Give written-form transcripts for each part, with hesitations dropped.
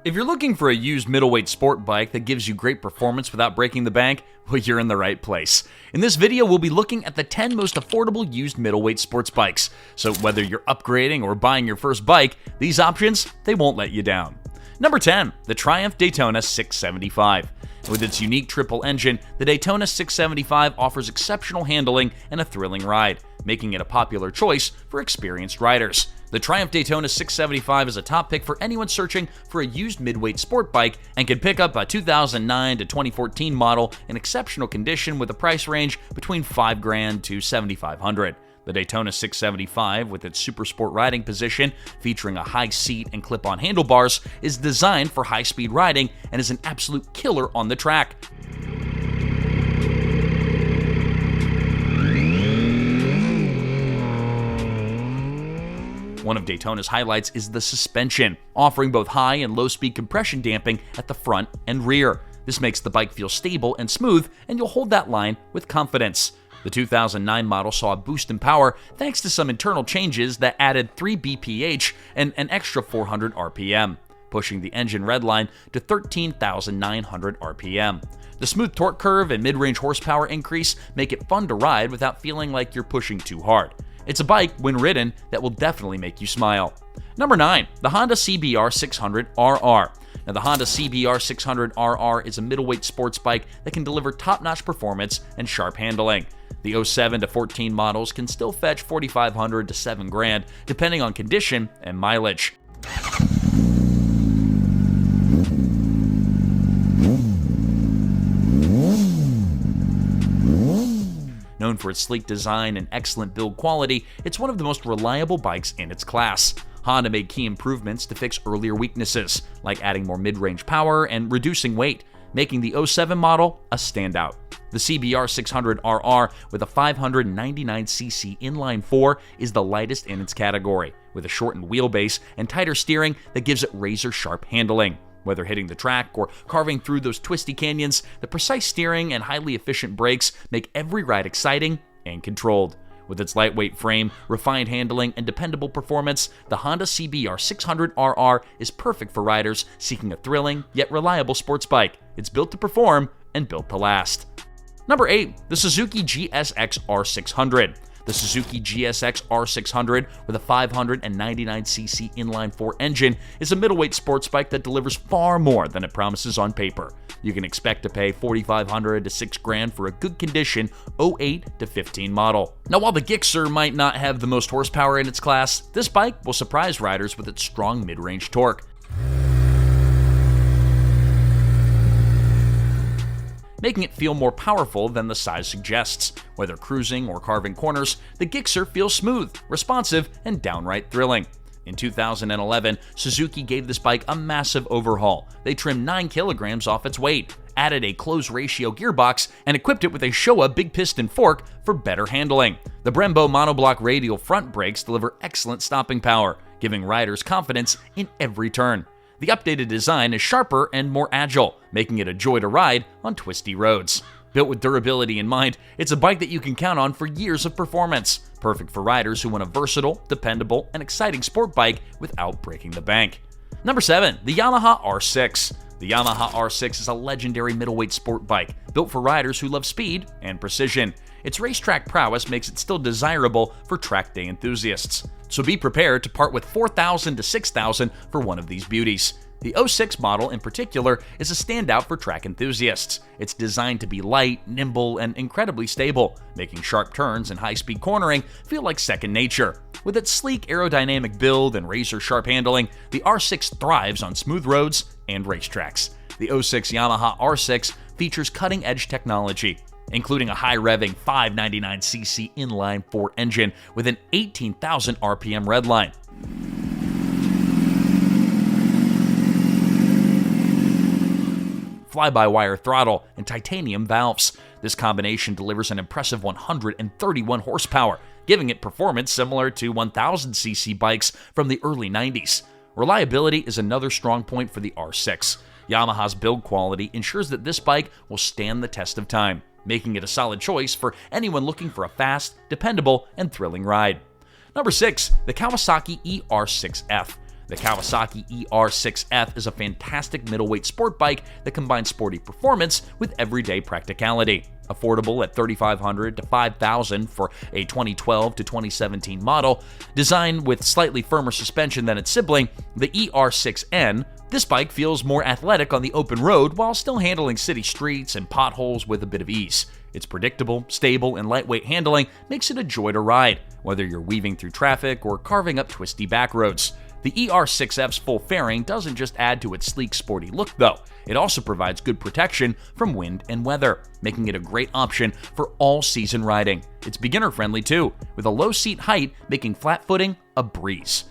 If you're looking for a used middleweight sport bike that gives you great performance without breaking the bank, well, you're in the right place. In this video, we'll be looking at the 10 most affordable used middleweight sports bikes. So whether you're upgrading or buying your first bike, these options, they won't let you down. Number 10, the Triumph Daytona 675. With its unique triple engine, the Daytona 675 offers exceptional handling and a thrilling ride, making it a popular choice for experienced riders. The Triumph Daytona 675 is a top pick for anyone searching for a used midweight sport bike and can pick up a 2009 to 2014 model in exceptional condition with a price range between $5,000 to $7,500. The Daytona 675, with its super sport riding position featuring a high seat and clip-on handlebars, is designed for high-speed riding and is an absolute killer on the track. One of Daytona's highlights is the suspension, offering both high and low-speed compression damping at the front and rear. This makes the bike feel stable and smooth, and you'll hold that line with confidence. The 2009 model saw a boost in power thanks to some internal changes that added 3 bph and an extra 400 RPM, pushing the engine redline to 13,900 RPM. The smooth torque curve and mid-range horsepower increase make it fun to ride without feeling like you're pushing too hard. It's a bike, when ridden, that will definitely make you smile. Number 9, the Honda CBR 600RR. Now, the Honda CBR 600RR is a middleweight sports bike that can deliver top-notch performance and sharp handling. The 07 to 14 models can still fetch $4,500 to $7,000, depending on condition and mileage. Known for its sleek design and excellent build quality, it's one of the most reliable bikes in its class. Honda made key improvements to fix earlier weaknesses, like adding more mid-range power and reducing weight, making the 07 model a standout. The CBR 600RR with a 599cc inline-4 is the lightest in its category, with a shortened wheelbase and tighter steering that gives it razor-sharp handling. Whether hitting the track or carving through those twisty canyons, the precise steering and highly efficient brakes make every ride exciting and controlled. With its lightweight frame, refined handling, and dependable performance, the Honda CBR 600RR is perfect for riders seeking a thrilling yet reliable sports bike. It's built to perform and built to last. Number 8, the Suzuki GSX R600. The Suzuki GSX R600 with a 599cc inline-4 engine is a middleweight sports bike that delivers far more than it promises on paper. You can expect to pay $4,500 to $6,000 for a good condition 08 to 15 model. Now, while the Gixxer might not have the most horsepower in its class, this bike will surprise riders with its strong mid-range torque, making it feel more powerful than the size suggests. Whether cruising or carving corners, the Gixxer feels smooth, responsive, and downright thrilling. In 2011, Suzuki gave this bike a massive overhaul. They trimmed 9 kilograms off its weight, added a close-ratio gearbox, and equipped it with a Showa big piston fork for better handling. The Brembo monoblock radial front brakes deliver excellent stopping power, giving riders confidence in every turn. The updated design is sharper and more agile, making it a joy to ride on twisty roads. Built with durability in mind, it's a bike that you can count on for years of performance, perfect for riders who want a versatile, dependable, and exciting sport bike without breaking the bank. Number 7, the Yamaha R6. The Yamaha R6 is a legendary middleweight sport bike, built for riders who love speed and precision. Its racetrack prowess makes it still desirable for track day enthusiasts. So be prepared to part with $4,000 to $6,000 for one of these beauties. The 06 model in particular is a standout for track enthusiasts. It's designed to be light, nimble, and incredibly stable, making sharp turns and high-speed cornering feel like second nature. With its sleek aerodynamic build and razor-sharp handling, the R6 thrives on smooth roads and racetracks. The 06 Yamaha R6 features cutting-edge technology, including a high-revving 599cc inline-4 engine with an 18,000 RPM redline. Fly-by-wire throttle, and titanium valves. This combination delivers an impressive 131 horsepower, giving it performance similar to 1000cc bikes from the early 90s. Reliability is another strong point for the R6. Yamaha's build quality ensures that this bike will stand the test of time, making it a solid choice for anyone looking for a fast, dependable, and thrilling ride. Number 6, the Kawasaki ER6F. The Kawasaki ER6F is a fantastic middleweight sport bike that combines sporty performance with everyday practicality. Affordable at $3,500 to $5,000 for a 2012 to 2017 model, designed with slightly firmer suspension than its sibling, the ER6N, this bike feels more athletic on the open road while still handling city streets and potholes with a bit of ease. Its predictable, stable, and lightweight handling makes it a joy to ride, whether you're weaving through traffic or carving up twisty back roads. The ER6F's full fairing doesn't just add to its sleek, sporty look, though. It also provides good protection from wind and weather, making it a great option for all-season riding. It's beginner-friendly, too, with a low seat height making flat footing a breeze.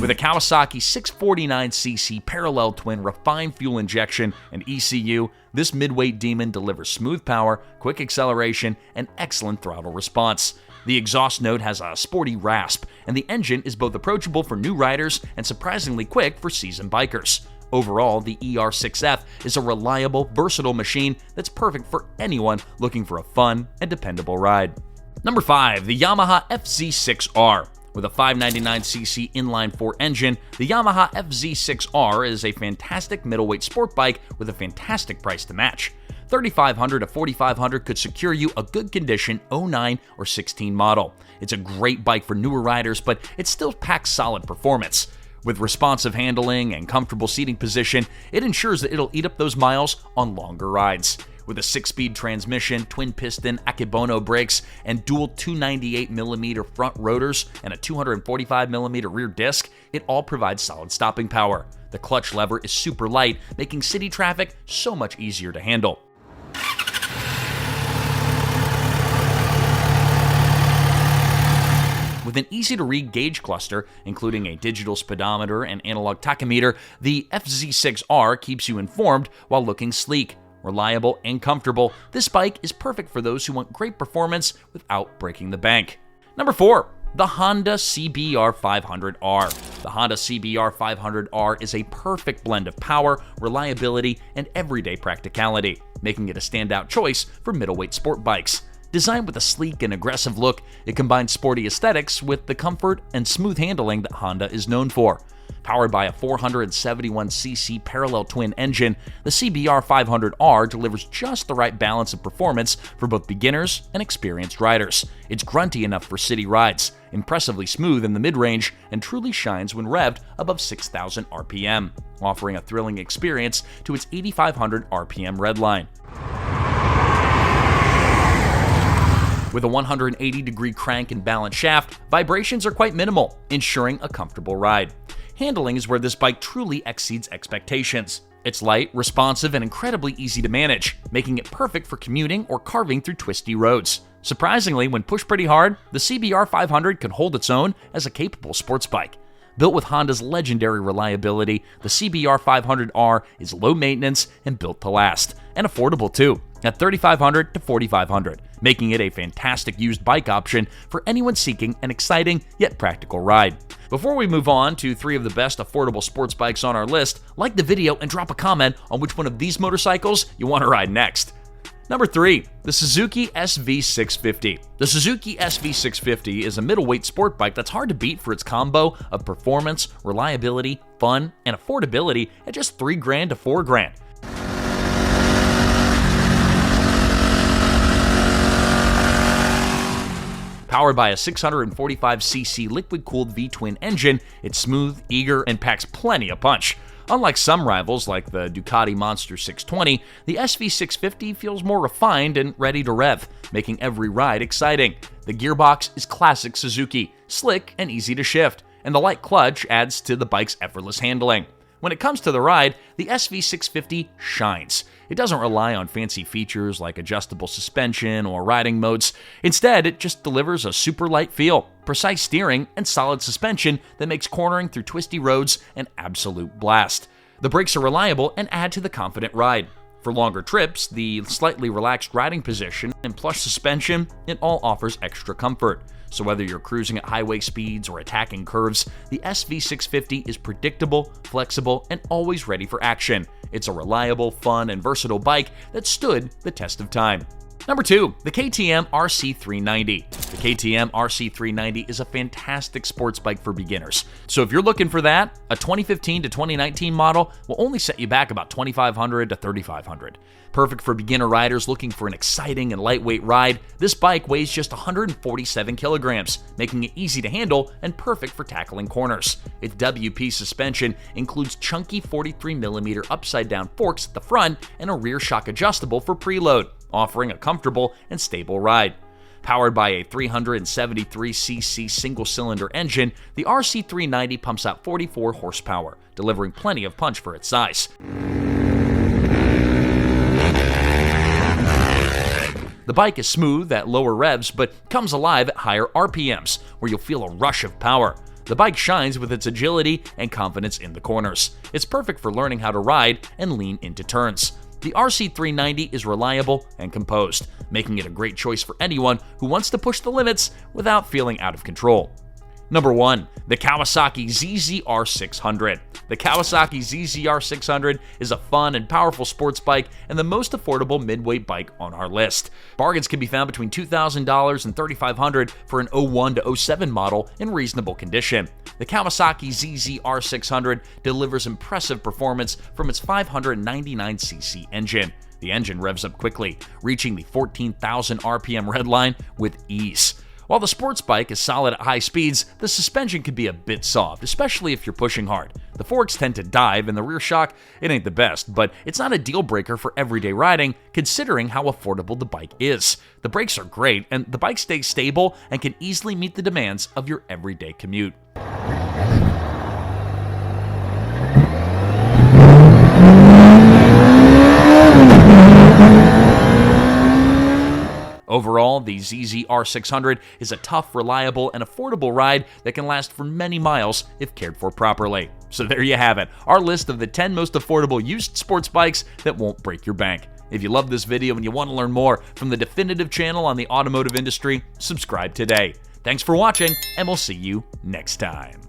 With a Kawasaki 649cc parallel twin refined fuel injection and ECU, this midweight demon delivers smooth power, quick acceleration, and excellent throttle response. The exhaust note has a sporty rasp, and the engine is both approachable for new riders and surprisingly quick for seasoned bikers. Overall, the ER6F is a reliable, versatile machine that's perfect for anyone looking for a fun and dependable ride. Number 5. The Yamaha FZ6R. With a 599cc inline-4 engine, the Yamaha FZ6R is a fantastic middleweight sport bike with a fantastic price to match. $3,500 to $4,500 could secure you a good condition 09 or 16 model. It's a great bike for newer riders, but it still packs solid performance. With responsive handling and comfortable seating position, it ensures that it'll eat up those miles on longer rides. With a 6-speed transmission, twin-piston Akebono brakes, and dual 298mm front rotors and a 245mm rear disc, it all provides solid stopping power. The clutch lever is super light, making city traffic so much easier to handle. With an easy-to-read gauge cluster, including a digital speedometer and analog tachometer, the FZ6R keeps you informed while looking sleek. Reliable and comfortable, this bike is perfect for those who want great performance without breaking the bank. Number 4. The Honda CBR 500R. The Honda CBR 500R is a perfect blend of power, reliability, and everyday practicality, making it a standout choice for middleweight sport bikes. Designed with a sleek and aggressive look, it combines sporty aesthetics with the comfort and smooth handling that Honda is known for. Powered by a 471cc parallel twin engine, the CBR 500R delivers just the right balance of performance for both beginners and experienced riders. It's grunty enough for city rides, impressively smooth in the mid-range, and truly shines when revved above 6,000 RPM, offering a thrilling experience to its 8,500 RPM redline. With a 180-degree crank and balance shaft, vibrations are quite minimal, ensuring a comfortable ride. Handling is where this bike truly exceeds expectations. It's light, responsive, and incredibly easy to manage, making it perfect for commuting or carving through twisty roads. Surprisingly, when pushed pretty hard, the CBR 500 can hold its own as a capable sports bike. Built with Honda's legendary reliability, the CBR 500R is low maintenance and built to last, and affordable too, at $3,500 to $4,500, making it a fantastic used bike option for anyone seeking an exciting yet practical ride. Before we move on to 3 of the best affordable sports bikes on our list, like the video and drop a comment on which one of these motorcycles you want to ride next. Number 3. The Suzuki SV650. The Suzuki SV650 is a middleweight sport bike that's hard to beat for its combo of performance, reliability, fun, and affordability at just $3,000 to $4,000. Powered by a 645cc liquid-cooled V-twin engine, it's smooth, eager, and packs plenty of punch. Unlike some rivals like the Ducati Monster 620, the SV650 feels more refined and ready to rev, making every ride exciting. The gearbox is classic Suzuki, slick and easy to shift, and the light clutch adds to the bike's effortless handling. When it comes to the ride, the SV650 shines. It doesn't rely on fancy features like adjustable suspension or riding modes. Instead, it just delivers a super light feel, precise steering, and solid suspension that makes cornering through twisty roads an absolute blast. The brakes are reliable and add to the confident ride. For longer trips, the slightly relaxed riding position and plush suspension, it all offers extra comfort. So whether you're cruising at highway speeds or attacking curves, the SV650 is predictable, flexible, and always ready for action. It's a reliable, fun, and versatile bike that stood the test of time. Number 2, the KTM RC390. The KTM RC390 is a fantastic sports bike for beginners. So if you're looking for that, a 2015 to 2019 model will only set you back about $2,500 to $3,500. Perfect for beginner riders looking for an exciting and lightweight ride, this bike weighs just 147 kilograms, making it easy to handle and perfect for tackling corners. Its WP suspension includes chunky 43mm upside-down forks at the front and a rear shock adjustable for preload, offering a comfortable and stable ride. Powered by a 373cc single-cylinder engine, the RC390 pumps out 44 horsepower, delivering plenty of punch for its size. The bike is smooth at lower revs, but comes alive at higher RPMs, where you'll feel a rush of power. The bike shines with its agility and confidence in the corners. It's perfect for learning how to ride and lean into turns. The RC390 is reliable and composed, making it a great choice for anyone who wants to push the limits without feeling out of control. Number 1, the Kawasaki ZZR600. The Kawasaki ZZR600 is a fun and powerful sports bike and the most affordable midweight bike on our list. Bargains can be found between $2,000 and $3,500 for an 01 to 07 model in reasonable condition. The Kawasaki ZZR600 delivers impressive performance from its 599cc engine. The engine revs up quickly, reaching the 14,000 RPM redline with ease. While the sports bike is solid at high speeds, the suspension can be a bit soft, especially if you're pushing hard. The forks tend to dive, and the rear shock, it ain't the best, but it's not a deal breaker for everyday riding, considering how affordable the bike is. The brakes are great, and the bike stays stable and can easily meet the demands of your everyday commute. Overall, the ZZR600 is a tough, reliable, and affordable ride that can last for many miles if cared for properly. So there you have it, our list of the 10 most affordable used sports bikes that won't break your bank. If you love this video and you want to learn more from the definitive channel on the automotive industry, subscribe today. Thanks for watching, and we'll see you next time.